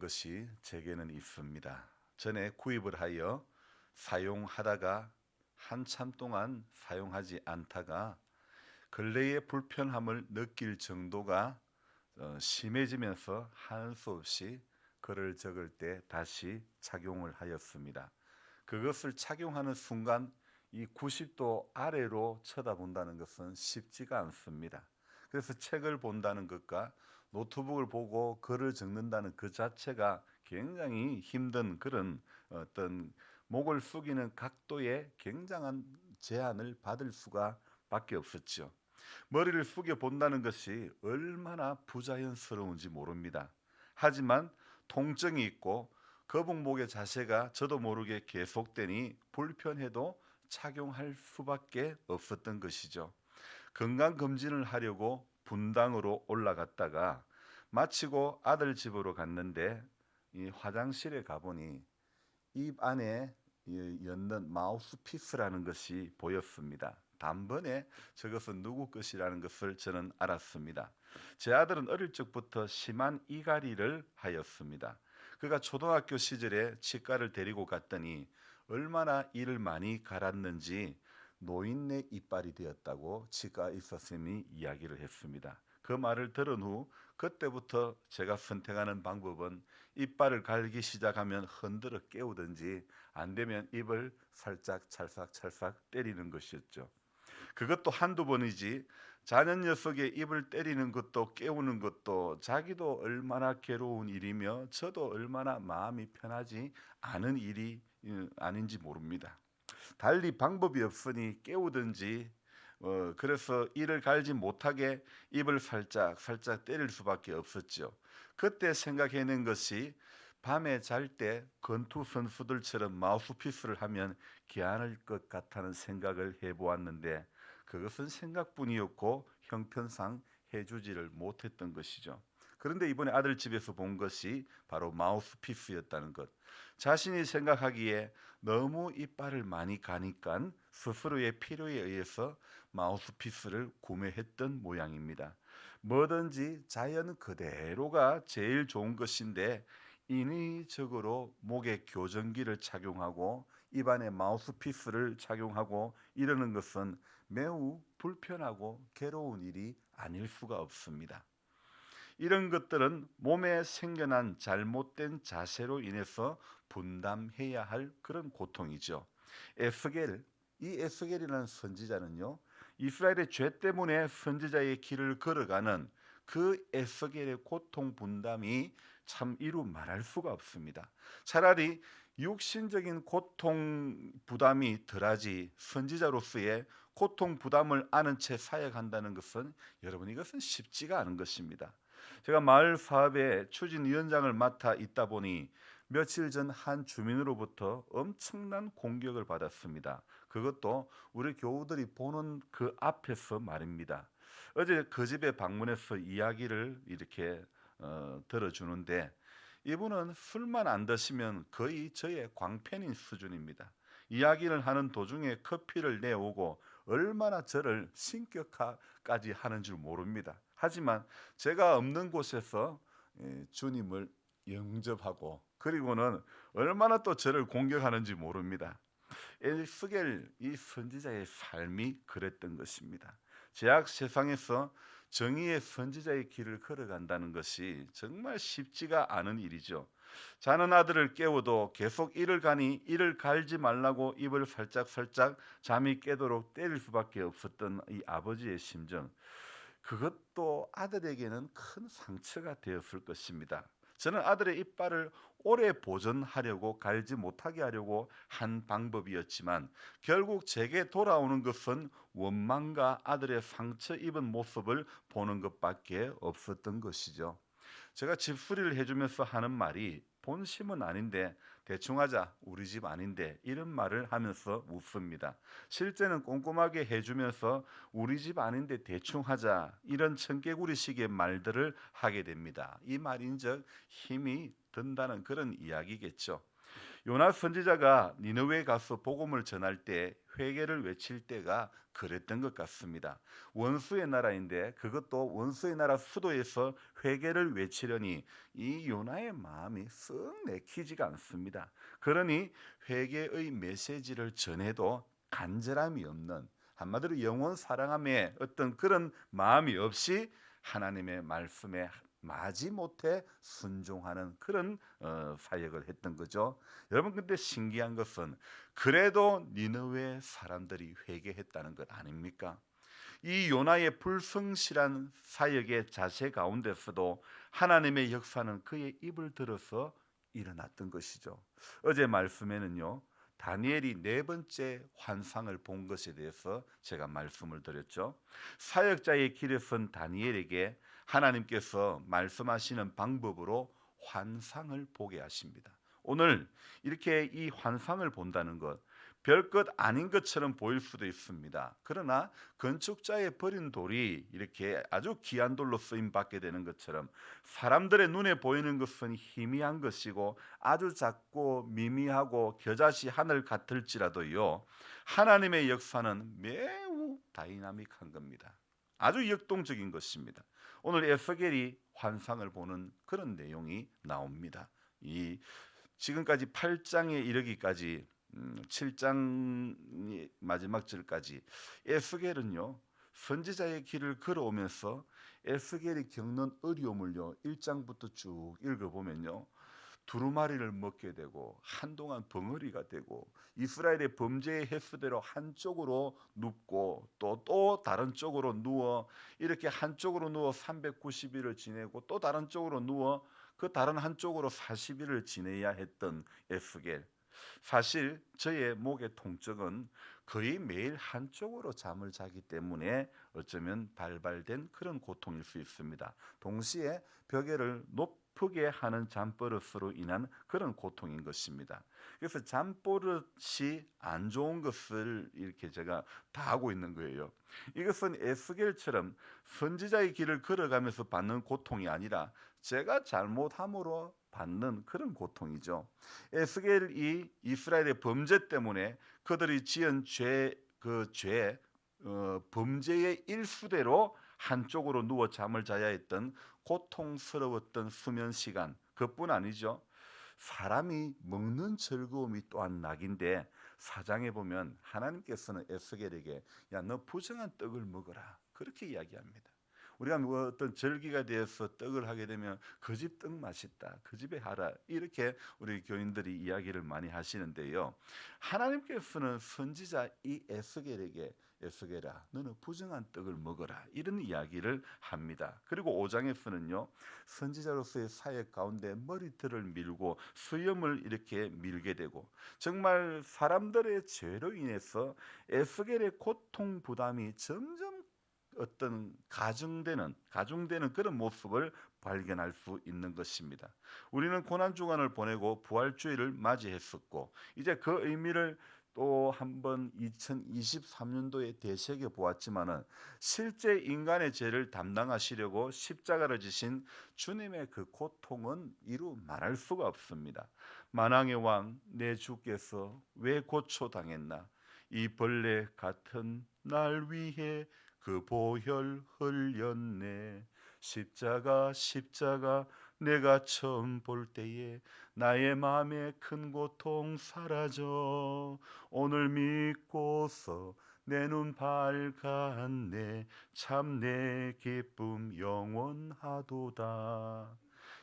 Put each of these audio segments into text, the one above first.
것이 제게는 있습니다. 전에 구입을 하여 사용하다가 한참 동안 사용하지 않다가 근래의 불편함을 느낄 정도가 심해지면서 하는 수 없이 글을 적을 때 다시 착용을 하였습니다. 그것을 착용하는 순간 이 90도 아래로 쳐다본다는 것은 쉽지가 않습니다. 그래서 책을 본다는 것과 노트북을 보고 글을 적는다는 그 자체가 굉장히 힘든 그런 어떤 목을 숙이는 각도에 굉장한 제한을 받을 수가 밖에 없었죠. 머리를 숙여 본다는 것이 얼마나 부자연스러운지 모릅니다. 하지만 통증이 있고 거북목의 자세가 저도 모르게 계속되니 불편해도 착용할 수밖에 없었던 것이죠. 건강검진을 하려고 분당으로 올라갔다가 마치고 아들 집으로 갔는데 이 화장실에 가보니 입 안에 였는 마우스피스라는 것이 보였습니다. 단번에 저것은 누구 것이라는 것을 저는 알았습니다. 제 아들은 어릴 적부터 심한 이갈이를 하였습니다. 그가 초등학교 시절에 치과를 데리고 갔더니 얼마나 이를 많이 갈았는지 노인네 이빨이 되었다고 치과 의사 선생님이 이야기를 했습니다. 그 말을 들은 후 그때부터 제가 선택하는 방법은 이빨을 갈기 시작하면 흔들어 깨우든지 안 되면 입을 살짝 찰싹찰싹 때리는 것이었죠. 그것도 한두 번이지 자녀 녀석의 입을 때리는 것도 깨우는 것도 자기도 얼마나 괴로운 일이며 저도 얼마나 마음이 편하지 않은 일이 아닌지 모릅니다. 달리 방법이 없으니 깨우든지 그래서 이를 갈지 못하게 입을 살짝 살짝 때릴 수밖에 없었죠. 그때 생각해낸 것이 밤에 잘 때 권투 선수들처럼 마우스피스를 하면 괜찮을 것 같다는 생각을 해보았는데 그것은 생각뿐이었고 형편상 해주지를 못했던 것이죠. 그런데 이번에 아들 집에서 본 것이 바로 마우스피스였다는 것. 자신이 생각하기에 너무 이빨을 많이 가니까 스스로의 필요에 의해서 마우스피스를 구매했던 모양입니다. 뭐든지 자연 그대로가 제일 좋은 것인데 인위적으로 목에 교정기를 착용하고 입안에 마우스피스를 착용하고 이러는 것은 매우 불편하고 괴로운 일이 아닐 수가 없습니다. 이런 것들은 몸에 생겨난 잘못된 자세로 인해서 분담해야 할 그런 고통이죠. 에스겔, 이 에스겔이라는 선지자는요, 이스라엘의 죄 때문에 선지자의 길을 걸어가는 그 에스겔의 고통 분담이 참 이루 말할 수가 없습니다. 차라리 육신적인 고통 부담이 덜하지 선지자로서의 고통 부담을 아는 채 사역한다는 것은 여러분 이것은 쉽지가 않은 것입니다. 제가 마을 사업의 추진위원장을 맡아 있다 보니 며칠 전 한 주민으로부터 엄청난 공격을 받았습니다. 그것도 우리 교우들이 보는 그 앞에서 말입니다. 어제 그 집에 방문해서 이야기를 이렇게 들어주는데 이분은 술만 안 드시면 거의 저의 광팬인 수준입니다. 이야기를 하는 도중에 커피를 내오고 얼마나 저를 신격화까지 하는 줄 모릅니다. 하지만 제가 없는 곳에서 주님을 영접하고 그리고는 얼마나 또 저를 공격하는지 모릅니다. 에스겔 이 선지자의 삶이 그랬던 것입니다. 제약 세상에서 정의의 선지자의 길을 걸어간다는 것이 정말 쉽지가 않은 일이죠. 자는 아들을 깨워도 계속 이를 가니 이를 갈지 말라고 입을 살짝살짝 잠이 깨도록 때릴 수밖에 없었던 이 아버지의 심정. 그것도 아들에게는 큰 상처가 되었을 것입니다. 저는 아들의 이빨을 오래 보존하려고 갈지 못하게 하려고 한 방법이었지만 결국 제게 돌아오는 것은 원망과 아들의 상처 입은 모습을 보는 것밖에 없었던 것이죠. 제가 집수리를 해주면서 하는 말이 본심은 아닌데 대충 하자 우리 집 아닌데 이런 말을 하면서 웃습니다. 실제는 꼼꼼하게 해주면서 우리 집 아닌데 대충 하자 이런 청개구리식의 말들을 하게 됩니다. 이 말인즉 힘이 든다는 그런 이야기겠죠. 요나 선지자가 니느웨에 가서 복음을 전할 때 회개를 외칠 때가 그랬던 것 같습니다. 원수의 나라인데 그것도 원수의 나라 수도에서 회개를 외치려니 이 요나의 마음이 썩 내키지가 않습니다. 그러니 회개의 메시지를 전해도 간절함이 없는, 한마디로 영원 사랑함의 어떤 그런 마음이 없이 하나님의 말씀에 마지못해 순종하는 그런 사역을 했던 거죠. 여러분, 근데 신기한 것은 그래도 니느웨 사람들이 회개했다는 것 아닙니까? 이 요나의 불성실한 사역의 자세 가운데서도 하나님의 역사는 그의 입을 들어서 일어났던 것이죠. 어제 말씀에는요, 다니엘이 네 번째 환상을 본 것에 대해서 제가 말씀을 드렸죠. 사역자의 길에 선 다니엘에게 하나님께서 말씀하시는 방법으로 환상을 보게 하십니다. 오늘 이렇게 이 환상을 본다는 것, 별것 아닌 것처럼 보일 수도 있습니다. 그러나 건축자의 버린 돌이 이렇게 아주 귀한 돌로 쓰임 받게 되는 것처럼 사람들의 눈에 보이는 것은 희미한 것이고 아주 작고 미미하고 겨자씨 하늘 같을지라도요, 하나님의 역사는 매우 다이나믹한 겁니다. 아주 역동적인 것입니다. 오늘 에스겔이 환상을 보는 그런 내용이 나옵니다. 이 지금까지 8장에 이르기까지 7장 마지막 절까지 에스겔은요, 선지자의 길을 걸어오면서 에스겔이 겪는 어려움을요 1장부터 쭉 읽어보면요, 두루마리를 먹게 되고 한동안 벙어리가 되고 이스라엘의 범죄의 횟수대로 한쪽으로 눕고 또 다른 쪽으로 누워 이렇게 한쪽으로 누워 390일을 지내고 또 다른 쪽으로 누워 그 다른 한쪽으로 40일을 지내야 했던 에스겔. 사실 저의 목의 통증은 거의 매일 한쪽으로 잠을 자기 때문에 어쩌면 발발된 그런 고통일 수 있습니다. 동시에 벽에를 높게 하는 잠버릇으로 인한 그런 고통인 것입니다. 그래서 잠버릇이 안 좋은 것을 이렇게 제가 다 하고 있는 거예요. 이것은 에스겔처럼 선지자의 길을 걸어가면서 받는 고통이 아니라 제가 잘못함으로 받는 그런 고통이죠. 에스겔이 이스라엘의 범죄 때문에 그들이 지은 범죄의 일수대로 한쪽으로 누워 잠을 자야 했던 고통스러웠던 수면 시간, 그뿐 아니죠. 사람이 먹는 즐거움이 또한 낙인데, 사장에 보면 하나님께서는 에스겔에게 야, 너 부정한 떡을 먹어라, 그렇게 이야기합니다. 우리가 뭐 어떤 절기가 되어서 떡을 하게 되면 그 집 떡 맛있다, 그 집에 하라, 이렇게 우리 교인들이 이야기를 많이 하시는데요, 하나님께서는 선지자 이 에스겔에게 에스겔아, 너는 부정한 떡을 먹어라, 이런 이야기를 합니다. 그리고 5장에서는요, 선지자로서의 사역 가운데 머리털을 밀고 수염을 이렇게 밀게 되고, 정말 사람들의 죄로 인해서 에스겔의 고통 부담이 점점 어떤 가중되는 그런 모습을 발견할 수 있는 것입니다. 우리는 고난 주간을 보내고 부활주일을 맞이했었고, 이제 그 의미를 또 한번 2023년도에 되새겨 보았지만은, 실제 인간의 죄를 담당하시려고 십자가를 지신 주님의 그 고통은 이루 말할 수가 없습니다. 만왕의 왕 내 주께서 왜 고초당했나, 이 벌레 같은 날 위해 그 보혈 흘렸네. 십자가 내가 처음 볼 때에 나의 마음의 큰 고통 사라져 오늘 믿고서 내 눈 밝았네. 참 내 기쁨 영원하도다.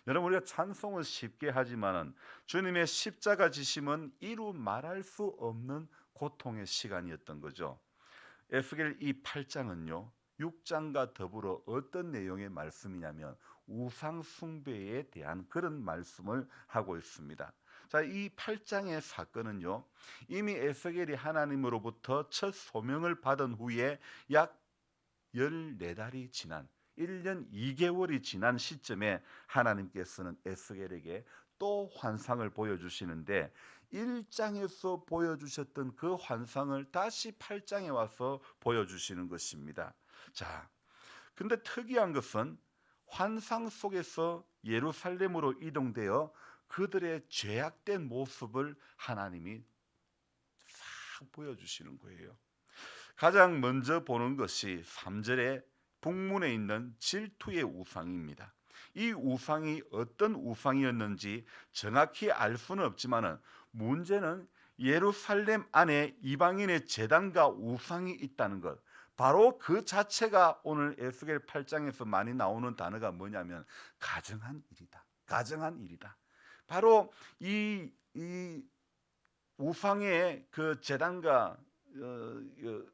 여러분, 우리가 찬송을 쉽게 하지만은 주님의 십자가 지심은 이루 말할 수 없는 고통의 시간이었던 거죠. 에스겔 이 8장은요 6장과 더불어 어떤 내용의 말씀이냐면 우상 숭배에 대한 그런 말씀을 하고 있습니다. 자, 이 8장의 사건은요, 이미 에스겔이 하나님으로부터 첫 소명을 받은 후에 약 14달이 지난 1년 2개월이 지난 시점에 하나님께서는 에스겔에게 또 환상을 보여주시는데, 1장에서 보여주셨던 그 환상을 다시 8장에 와서 보여주시는 것입니다. 자, 근데 특이한 것은 환상 속에서 예루살렘으로 이동되어 그들의 죄악된 모습을 하나님이 싹 보여주시는 거예요. 가장 먼저 보는 것이 3절에 북문에 있는 질투의 우상입니다. 이 우상이 어떤 우상이었는지 정확히 알 수는 없지만 문제는 예루살렘 안에 이방인의 제단과 우상이 있다는 것. 바로 그 자체가 오늘 에스겔 8장에서 많이 나오는 단어가 뭐냐면 가증한 일이다. 가증한 일이다. 바로 이 우상의 그 제단과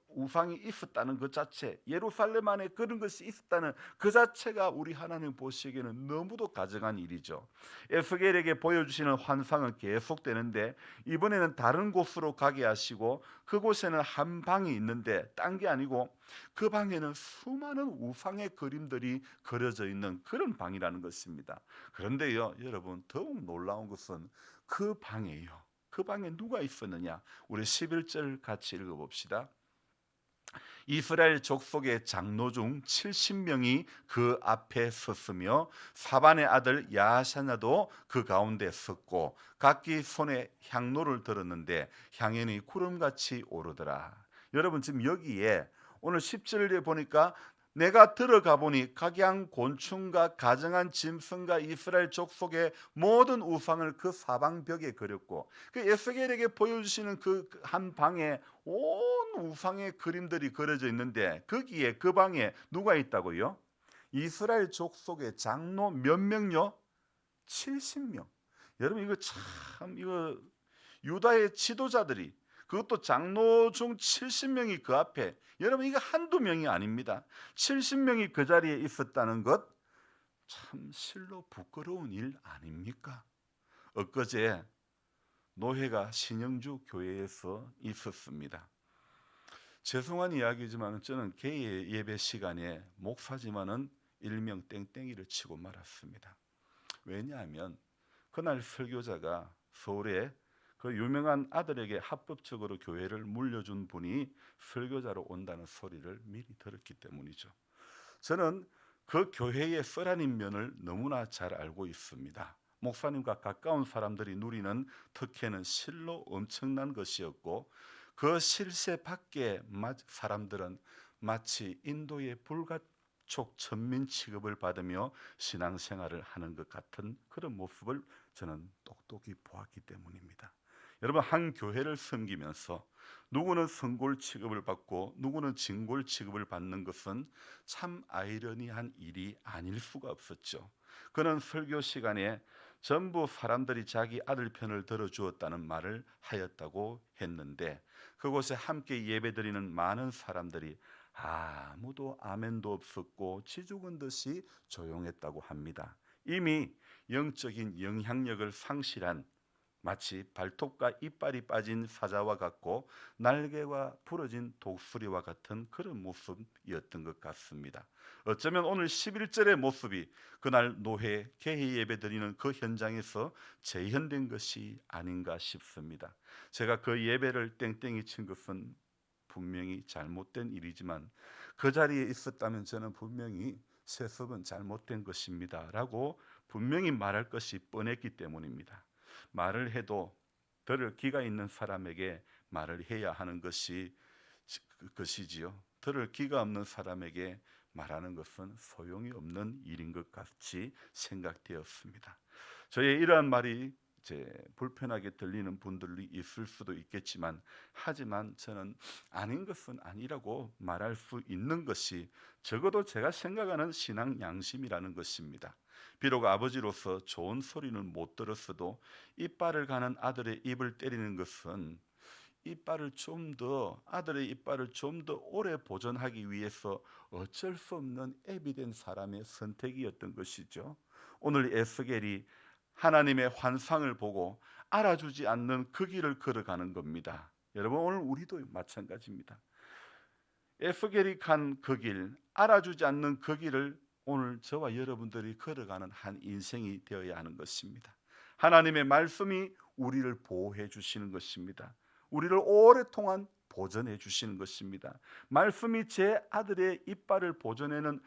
우상이 있었다는 그 자체, 예루살렘 안에 그런 것이 있었다는 그 자체가 우리 하나님 보시기에는 너무도 가증한 일이죠. 에스겔에게 보여주시는 환상은 계속되는데 이번에는 다른 곳으로 가게 하시고 그곳에는 한 방이 있는데 딴 게 아니고 그 방에는 수많은 우상의 그림들이 그려져 있는 그런 방이라는 것입니다. 그런데요, 여러분, 더욱 놀라운 것은 그 방이에요. 그 방에 누가 있었느냐? 우리 11절 같이 읽어봅시다. 이스라엘 족속의 장로 중 70명이 그 앞에 섰으며 사반의 아들 야하샤냐도 그 가운데 섰고 각기 손에 향로를 들었는데 향연이 구름같이 오르더라. 여러분, 지금 여기에 오늘 10절에 보니까 내가 들어가 보니 각양 곤충과 가정한 짐승과 이스라엘 족속의 모든 우상을 그 사방벽에 그렸고 그 에스겔에게 보여주시는 그 한 방에 온 우상의 그림들이 그려져 있는데 거기에 그 방에 누가 있다고요? 이스라엘 족속의 장로 몇 명요? 70명. 여러분, 이거 참, 이거 유다의 지도자들이, 그것도 장로 중 70명이 그 앞에, 여러분 이거 한두 명이 아닙니다. 70명이 그 자리에 있었다는 것, 참 실로 부끄러운 일 아닙니까? 엊그제 노회가 신영주 교회에서 있었습니다. 죄송한 이야기지만 저는 개의 예배 시간에 목사지만은 일명 땡땡이를 치고 말았습니다. 왜냐하면 그날 설교자가 서울에 그 유명한 아들에게 합법적으로 교회를 물려준 분이 설교자로 온다는 소리를 미리 들었기 때문이죠. 저는 그 교회의 쓰라린 면을 너무나 잘 알고 있습니다. 목사님과 가까운 사람들이 누리는 특혜는 실로 엄청난 것이었고 그 실세 밖에 사람들은 마치 인도의 불가촉 천민 취급을 받으며 신앙생활을 하는 것 같은 그런 모습을 저는 똑똑히 보았기 때문입니다. 여러분, 한 교회를 섬기면서 누구는 성골 취급을 받고 누구는 진골 취급을 받는 것은 참 아이러니한 일이 아닐 수가 없었죠. 그는 설교 시간에 전부 사람들이 자기 아들 편을 들어주었다는 말을 하였다고 했는데 그곳에 함께 예배드리는 많은 사람들이 아무도 아멘도 없었고 지죽은 듯이 조용했다고 합니다. 이미 영적인 영향력을 상실한 마치 발톱과 이빨이 빠진 사자와 같고 날개가 부러진 독수리와 같은 그런 모습이었던 것 같습니다. 어쩌면 오늘 11절의 모습이 그날 노회 개회 예배 드리는 그 현장에서 재현된 것이 아닌가 싶습니다. 제가 그 예배를 땡땡이 친 것은 분명히 잘못된 일이지만 그 자리에 있었다면 저는 분명히 세습은 잘못된 것입니다 라고 분명히 말할 것이 뻔했기 때문입니다. 말을 해도 들을 귀가 있는 사람에게 말을 해야 하는 것이지요. 들을 귀가 없는 사람에게 말하는 것은 소용이 없는 일인 것 같이 생각되었습니다. 저의 이러한 말이 불편하게 들리는 분들이 있을 수도 있겠지만 하지만 저는 아닌 것은 아니라고 말할 수 있는 것이 적어도 제가 생각하는 신앙 양심이라는 것입니다. 비록 아버지로서 좋은 소리는 못 들었어도 이빨을 가는 아들의 입을 때리는 것은 아들의 이빨을 좀 더 오래 보존하기 위해서 어쩔 수 없는 애비된 사람의 선택이었던 것이죠. 오늘 에스겔이 하나님의 환상을 보고 알아주지 않는 그 길을 걸어가는 겁니다. 여러분, 오늘 우리도 마찬가지입니다. 에스겔이 간 그 길, 알아주지 않는 그 길을 오늘 저와 여러분들이 걸어가는 한 인생이 되어야 하는 것입니다. 하나님의 말씀이 우리를 보호해 주시는 것입니다. 우리를 오랫동안 보존해 주시는 것입니다. 말씀이 제 아들의 이빨을 보존하는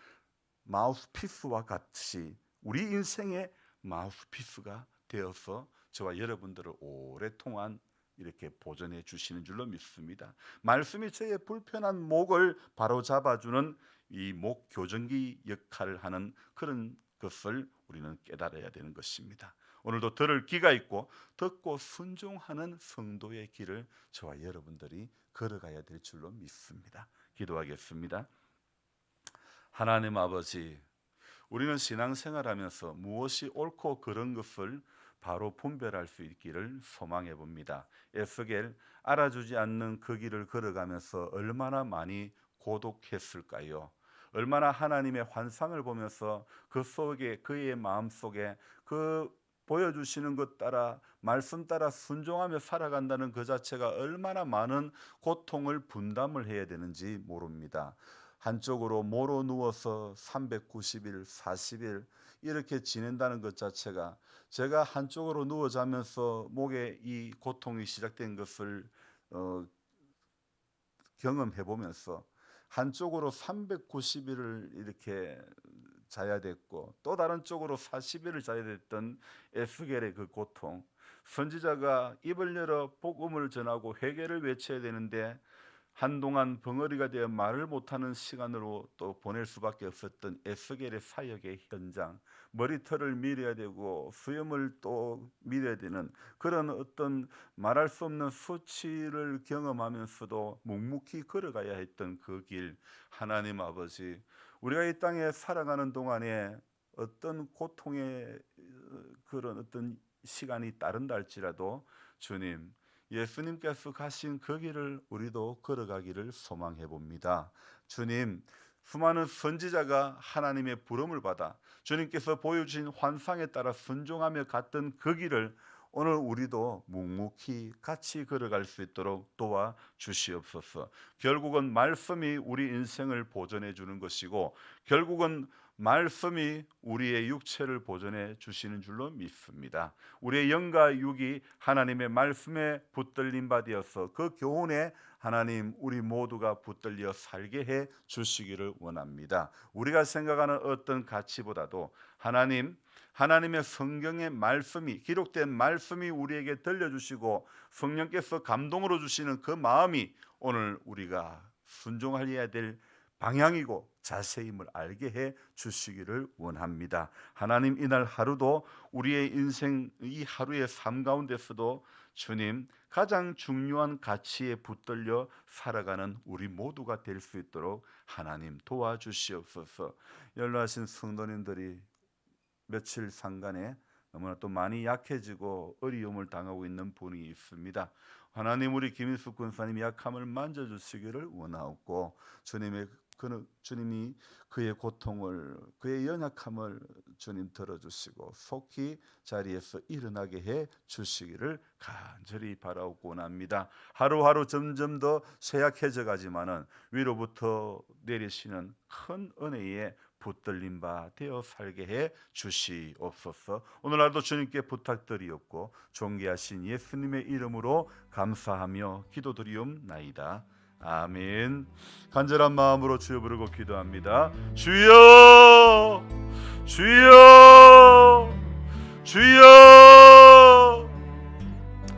마우스피스와 같이 우리 인생의 마우스피스가 되어서 저와 여러분들을 오랫동안 이렇게 보존해 주시는 줄로 믿습니다. 말씀이 저의 불편한 목을 바로 잡아주는 이 목 교정기 역할을 하는 그런 것을 우리는 깨달아야 되는 것입니다. 오늘도 들을 귀가 있고 듣고 순종하는 성도의 길을 저와 여러분들이 걸어가야 될 줄로 믿습니다. 기도하겠습니다. 하나님 아버지, 우리는 신앙생활하면서 무엇이 옳고 그른 것을 바로 분별할 수 있기를 소망해 봅니다. 에스겔, 알아주지 않는 그 길을 걸어가면서 얼마나 많이 고독했을까요? 얼마나 하나님의 환상을 보면서 그 속에, 그의 마음 속에 그 보여주시는 것 따라, 말씀 따라 순종하며 살아간다는 그 자체가 얼마나 많은 고통을 분담을 해야 되는지 모릅니다. 한쪽으로 모로 누워서 390일, 40일 이렇게 지낸다는 것 자체가, 제가 한쪽으로 누워 자면서 목에 이 고통이 시작된 것을 경험해 보면서 한쪽으로 390일을 이렇게 자야 됐고 또 다른 쪽으로 40일을 자야 됐던 에스겔의 그 고통, 선지자가 입을 열어 복음을 전하고 회개를 외쳐야 되는데 한동안 벙어리가 되어 말을 못하는 시간으로 또 보낼 수밖에 없었던 에스겔의 사역의 현장, 머리털을 밀어야 되고 수염을 또 밀어야 되는 그런 어떤 말할 수 없는 수치를 경험하면서도 묵묵히 걸어가야 했던 그 길, 하나님 아버지, 우리가 이 땅에 살아가는 동안에 어떤 고통의 그런 어떤 시간이 따른다 할지라도 주님, 예수님께서 가신 그 길을 우리도 걸어가기를 소망해 봅니다. 주님, 수많은 선지자가 하나님의 부름을 받아 주님께서 보여주신 환상에 따라 순종하며 갔던 그 길을 오늘 우리도 묵묵히 같이 걸어갈 수 있도록 도와 주시옵소서. 결국은 말씀이 우리 인생을 보존해 주는 것이고 결국은 말씀이 우리의 육체를 보존해 주시는 줄로 믿습니다. 우리의 영과 육이 하나님의 말씀에 붙들림 바 되어서 그 교훈에 하나님 우리 모두가 붙들려 살게 해 주시기를 원합니다. 우리가 생각하는 어떤 가치보다도 하나님의 성경의 말씀이, 기록된 말씀이 우리에게 들려주시고 성령께서 감동으로 주시는 그 마음이 오늘 우리가 순종하여야 될 방향이고 자세임을 알게 해 주시기를 원합니다. 하나님, 이날 하루도 우리의 인생 이 하루의 삶 가운데서도 주님 가장 중요한 가치에 붙들려 살아가는 우리 모두가 될 수 있도록 하나님 도와주시옵소서. 연로하신 성도님들이 며칠 상간에 너무나 또 많이 약해지고 어려움을 당하고 있는 분이 있습니다. 하나님, 우리 김인숙 군사님 약함을 만져주시기를 원하옵고 주님이 그의 고통을, 그의 연약함을 주님 들어주시고 속히 자리에서 일어나게 해 주시기를 간절히 바라옵고 원합니다. 하루하루 점점 더 쇠약해져 가지만은 위로부터 내리시는 큰 은혜에 붙들림 바 되어 살게 해 주시옵소서. 오늘날도 주님께 부탁드리옵고 존귀하신 예수님의 이름으로 감사하며 기도드리옵나이다. 아멘. 간절한 마음으로 주여 부르고 기도합니다. 주여, 주여, 주여.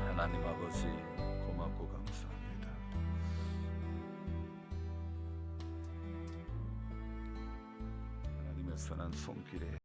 하나님 아버지, 고맙고 감사합니다. 하나님의 선한 손길에